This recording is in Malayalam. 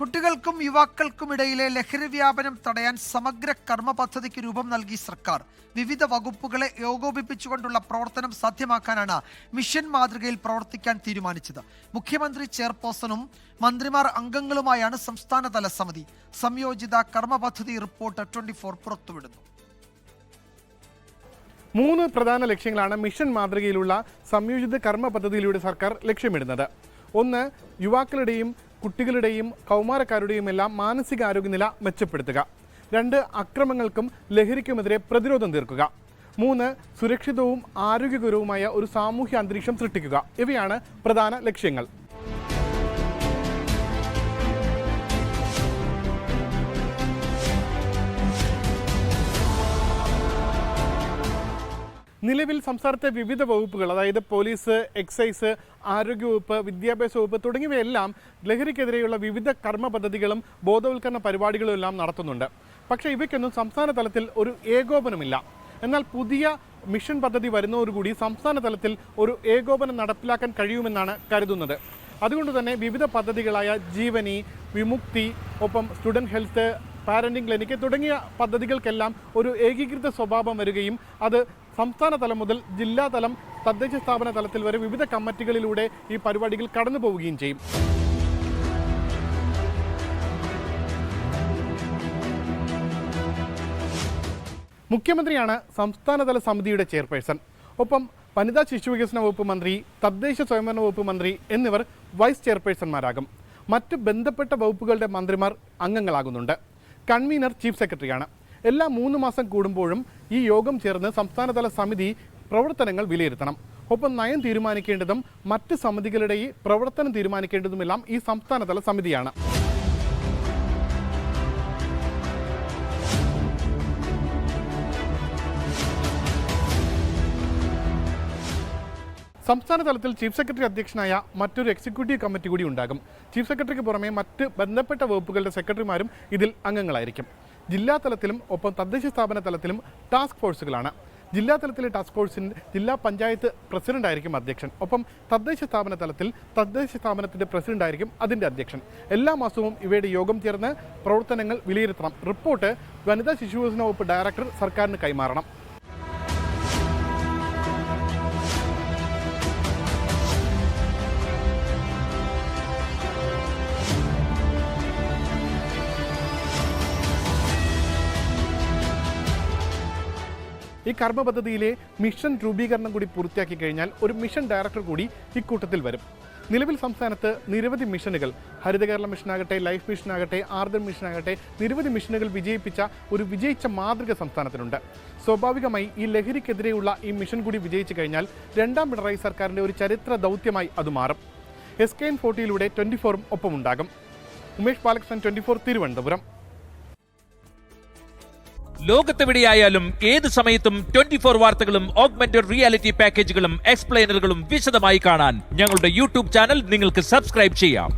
കുട്ടികൾക്കും യുവാക്കൾക്കുമിടയിലെ ലഹരി വ്യാപനം തടയാൻ സമഗ്ര കർമ്മ പദ്ധതിക്ക് രൂപം നൽകി സർക്കാർ. വിവിധ വകുപ്പുകളെ ഏകോപിപ്പിച്ചുകൊണ്ടുള്ള പ്രവർത്തനം സാധ്യമാക്കാനാണ് മിഷൻ മാതൃകയിൽ പ്രവർത്തിക്കാൻ തീരുമാനിച്ചത്. മുഖ്യമന്ത്രി ചെയർപേഴ്സണും മന്ത്രിമാർ അംഗങ്ങളുമായാണ് സംസ്ഥാനതല സമിതി. സംയോജിത കർമ്മ പദ്ധതി റിപ്പോർട്ട് 24 പുറത്തുവിടുന്നു. 3 പ്രധാന ലക്ഷ്യങ്ങളാണ് മിഷൻ മാതൃകയിലുള്ള സംയോജിത കർമ്മ പദ്ധതിയിലൂടെ സർക്കാർ ലക്ഷ്യമിടുന്നത്. 1. യുവാക്കളുടെയും കുട്ടികളുടെയും കൗമാരക്കാരുടെയും എല്ലാം മാനസികാരോഗ്യനില മെച്ചപ്പെടുത്തുക. 2. അക്രമങ്ങൾക്കും ലഹരിക്കുമെതിരെ പ്രതിരോധം തീർക്കുക. 3. സുരക്ഷിതവും ആരോഗ്യകരവുമായ ഒരു സാമൂഹ്യ അന്തരീക്ഷം സൃഷ്ടിക്കുക. ഇവയാണ് പ്രധാന ലക്ഷ്യങ്ങൾ. നിലവിൽ സംസ്ഥാനത്തെ വിവിധ വകുപ്പുകൾ, അതായത് പോലീസ്, എക്സൈസ്, ആരോഗ്യവകുപ്പ്, വിദ്യാഭ്യാസ വകുപ്പ് തുടങ്ങിയവയെല്ലാം ലഹരിക്കെതിരെയുള്ള വിവിധ കർമ്മ പദ്ധതികളും ബോധവൽക്കരണ പരിപാടികളും എല്ലാം നടത്തുന്നുണ്ട്. പക്ഷേ ഇവയ്ക്കൊന്നും സംസ്ഥാന തലത്തിൽ ഒരു ഏകോപനമില്ല. എന്നാൽ പുതിയ മിഷൻ പദ്ധതി വരുന്നതോടുകൂടി സംസ്ഥാന തലത്തിൽ ഒരു ഏകോപനം നടപ്പിലാക്കാൻ കഴിയുമെന്നാണ് കരുതുന്നത്. അതുകൊണ്ട് തന്നെ വിവിധ പദ്ധതികളായ ജീവനി, വിമുക്തി, ഒപ്പം സ്റ്റുഡൻറ് ഹെൽത്ത്, പാരന്റിംഗ് ക്ലിനിക്ക് തുടങ്ങിയ പദ്ധതികൾക്കെല്ലാം ഒരു ഏകീകൃത സ്വഭാവം വരികയും അത് സംസ്ഥാന തലം മുതൽ ജില്ലാതലം, തദ്ദേശ സ്ഥാപന തലത്തിൽ വരെ വിവിധ കമ്മിറ്റികളിലൂടെ ഈ പരിപാടികൾ കടന്നു പോവുകയും ചെയ്യും. മുഖ്യമന്ത്രിയാണ് സംസ്ഥാനതല സമിതിയുടെ ചെയർപേഴ്സൺ. ഒപ്പം വനിതാ ശിശുവികസന വകുപ്പ് മന്ത്രി, തദ്ദേശ സ്വയംഭരണ വകുപ്പ് മന്ത്രി എന്നിവർ വൈസ് ചെയർപേഴ്സൺമാരാകും. മറ്റ് ബന്ധപ്പെട്ട വകുപ്പുകളുടെ മന്ത്രിമാർ അംഗങ്ങളാകുന്നുണ്ട്. കൺവീനർ ചീഫ് സെക്രട്ടറിയാണ്. എല്ലാ 3 മാസം കൂടുമ്പോഴും ഈ യോഗം ചേർന്ന് സംസ്ഥാനതല സമിതി പ്രവർത്തനങ്ങൾ വിലയിരുത്തണം. ഒപ്പം നയം തീരുമാനിക്കേണ്ടതും മറ്റ് സമിതികളുടെ ഈ പ്രവർത്തനം തീരുമാനിക്കേണ്ടതുമെല്ലാം ഈ സംസ്ഥാനതല സമിതിയാണ്. സംസ്ഥാന തലത്തിൽ ചീഫ് സെക്രട്ടറി അധ്യക്ഷനായ മറ്റൊരു എക്സിക്യൂട്ടീവ് കമ്മിറ്റി കൂടി ഉണ്ടാകും. ചീഫ് സെക്രട്ടറിക്ക് പുറമെ മറ്റ് ബന്ധപ്പെട്ട വകുപ്പുകളുടെ സെക്രട്ടറിമാരും ഇതിൽ അംഗങ്ങളായിരിക്കും. ജില്ലാ തലത്തിലും ഒപ്പം തദ്ദേശ സ്ഥാപന തലത്തിലും ടാസ്ക് ഫോഴ്സുകളാണ്. ജില്ലാ തലത്തിലെ ടാസ്ക് ഫോഴ്സിൻ്റെ ജില്ലാ പഞ്ചായത്ത് പ്രസിഡന്റായിരിക്കും അധ്യക്ഷൻ. ഒപ്പം തദ്ദേശ സ്ഥാപന തലത്തിൽ തദ്ദേശ സ്ഥാപനത്തിൻ്റെ പ്രസിഡന്റായിരിക്കും അതിൻ്റെ അധ്യക്ഷൻ. എല്ലാ മാസവും ഇവയുടെ യോഗം ചേർന്ന് പ്രവർത്തനങ്ങൾ വിലയിരുത്തണം. റിപ്പോർട്ട് വനിതാ ശിശുവികസന വകുപ്പ് ഡയറക്ടർ സർക്കാരിന് കൈമാറണം. ഈ കർമ്മ പദ്ധതിയിലെ മിഷൻ രൂപീകരണം കൂടി പൂർത്തിയാക്കി കഴിഞ്ഞാൽ ഒരു മിഷൻ ഡയറക്ടർ കൂടി ഇക്കൂട്ടത്തിൽ വരും. നിലവിൽ സംസ്ഥാനത്ത് നിരവധി മിഷനുകൾ, ഹരിത കേരള മിഷനാകട്ടെ, ലൈഫ് മിഷനാകട്ടെ, ആർദ്രം മിഷനാകട്ടെ, നിരവധി മിഷനുകൾ വിജയിച്ച മാതൃക സംസ്ഥാനത്തിനുണ്ട്. സ്വാഭാവികമായി ഈ ലഹരിക്കെതിരെയുള്ള ഈ മിഷൻ കൂടി വിജയിച്ചു കഴിഞ്ഞാൽ 2ാം പിണറായി സർക്കാരിൻ്റെ ഒരു ചരിത്ര ദൗത്യമായി അത് മാറും. SKN40യിലൂടെ 24 ഒപ്പമുണ്ടാകും. ഉമേഷ് ബാലകൃഷ്ണൻ, 24 തിരുവനന്തപുരം. ലോകത്തെവിടെയായാലും ഏത് സമയത്തും 24 വാർത്തകളും ഓഗ്മെന്റഡ് റിയാലിറ്റി പാക്കേജുകളും എക്സ്പ്ലെയിനറുകളും വിശദമായി കാണാൻ ഞങ്ങളുടെ യൂട്യൂബ് ചാനൽ നിങ്ങൾക്ക് സബ്സ്ക്രൈബ് ചെയ്യാം.